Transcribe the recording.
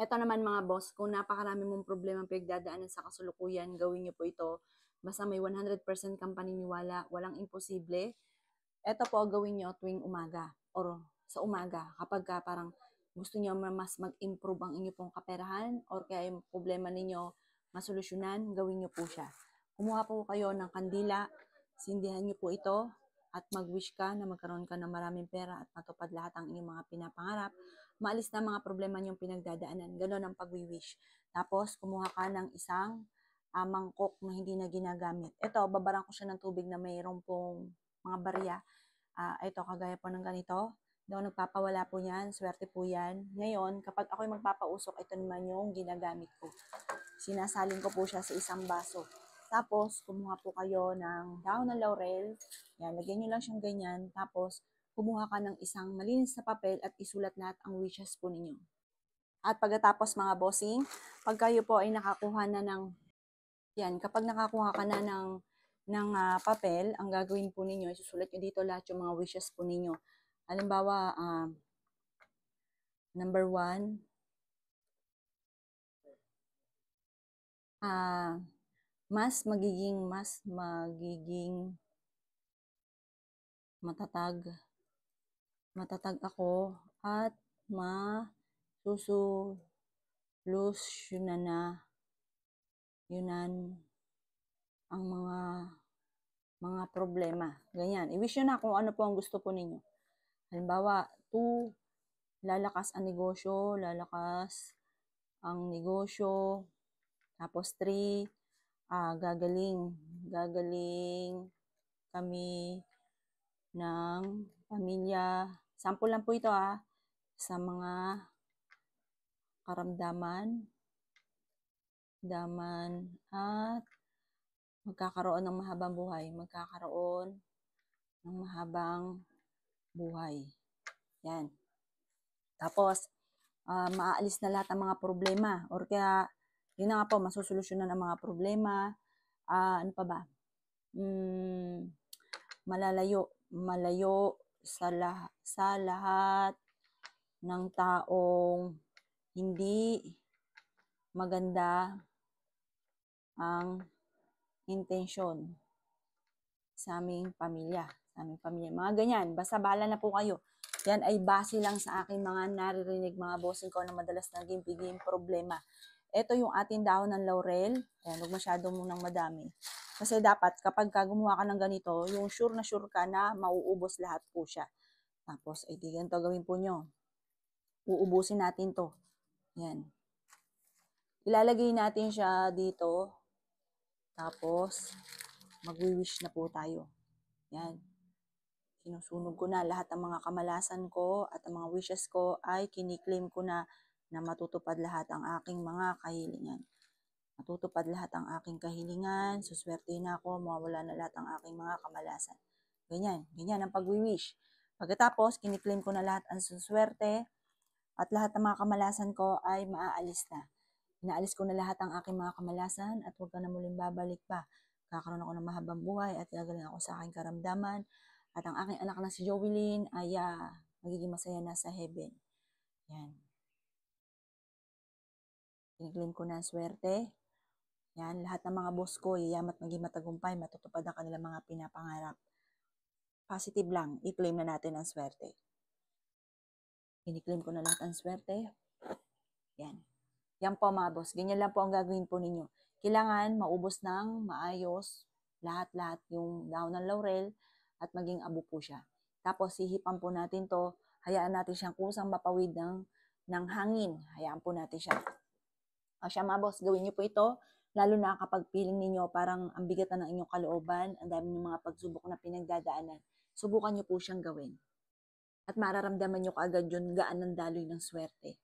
Eto naman mga boss, kung napakarami mong problema pinagdadaanan sa kasalukuyan, gawin niyo po ito. Basta may 100% kang paniniwala, walang imposible. Eto po gawin niyo tuwing umaga or sa umaga kapag parang gusto niyo mas mag-improve ang inyo pong kaperahan or kaya yung problema ninyo masolusyonan, gawin niyo po siya. Kumuha po kayo ng kandila, sindihan niyo po ito at mag-wish ka na magkaroon ka ng maraming pera at matupad lahat ang inyong mga pinapangarap. Maalis na mga problema niyong pinagdadaanan. Ganon ang pag-wish. Tapos, kumuha ka ng isang mangkok na hindi na ginagamit. Ito, babarang ko siya ng tubig na mayroon pong mga barya. Ito, kagaya po ng ganito. Hindi ako nagpapawala po yan. Swerte po yan. Ngayon, kapag ako'y magpapausok, ito naman yung ginagamit ko. Sinasalin ko po siya sa isang baso. Tapos, kumuha po kayo ng dahon ng laurel. Yan, lagyan nyo lang siyang ganyan. Tapos, kumuha ka ng isang malinis na papel at isulat lahat ang wishes po ninyo. At pagkatapos mga bossing, pag kayo po ay nakakuha na ng, yan, kapag nakakuha ka na ng papel, ang gagawin po ninyo, isusulat nyo dito lahat yung mga wishes po ninyo. Halimbawa, number 1, mas magiging matatag ako at masusolusyonan na yunan ang mga problema. Ganyan. I-wish nyo na kung ano po ang gusto po ninyo. Halimbawa, 2, lalakas ang negosyo. Tapos 3, gagaling kami ng pamilya. Sample lang po ito sa mga karamdaman at magkakaroon ng mahabang buhay. Yan. Tapos, maaalis na lahat ng mga problema or kaya, yun na nga po, masusolusyonan ang mga problema. Ano pa ba? Malayo sa lahat ng taong hindi maganda ang intensyon sa aming pamilya. Mga ganyan. Basta bahala na po kayo. Yan ay base lang sa aking mga naririnig mga bossing ko na madalas naging biging problema. Ito yung ating dahon ng laurel. Ayan, huwag masyado munang madami. Kasi dapat kapag gumawa ka ng ganito, yung sure ka na mauubos lahat po siya. Tapos, ay di ganito gawin po nyo. Uubusin natin to. Yan. Ilalagay natin siya dito. Tapos, magwi-wish na po tayo. Yan. Sinusunog ko na lahat ng mga kamalasan ko at ang mga wishes ko ay kiniklaim ko na matutupad lahat ang aking mga kahilingan. Matutupad lahat ang aking kahilingan, suswerte na ako, mawawala na lahat ang aking mga kamalasan. Ganyan ang pagwi-wish. Pagkatapos, kiniklaim ko na lahat ang suswerte at lahat ng mga kamalasan ko ay maaalis na. Inaalis ko na lahat ang aking mga kamalasan at huwag ka na muling babalik pa. Kakaroon ako ng mahabang buhay at gagaling ako sa aking karamdaman. At ang aking anak na si Jovelyn ay magiging masaya na sa heaven. Yan. Kiniklaim ko na ang swerte. Yan, lahat ng mga boss ko, yayamat maging matagumpay, matutupad ang kanilang mga pinapangarap. Positive lang, i-claim na natin ang swerte. Kiniklaim ko na lahat ang swerte. Yan. Yan po mga boss, ganyan lang po ang gagawin po ninyo. Kailangan maubos ng maayos, lahat-lahat yung dahon ng laurel at maging abo po siya. Tapos hihipan po natin to, hayaan natin siyang kusang mapawid ng hangin. Hayaan po natin siya. O siya mga boss, gawin niyo po ito. Lalo na kapag feeling ninyo parang ang bigat na ng inyong kalooban, ang dami ng mga pagsubok na pinagdadaanan, subukan niyo po siyang gawin. At mararamdaman niyo kaagad yun gaan ng daloy ng swerte.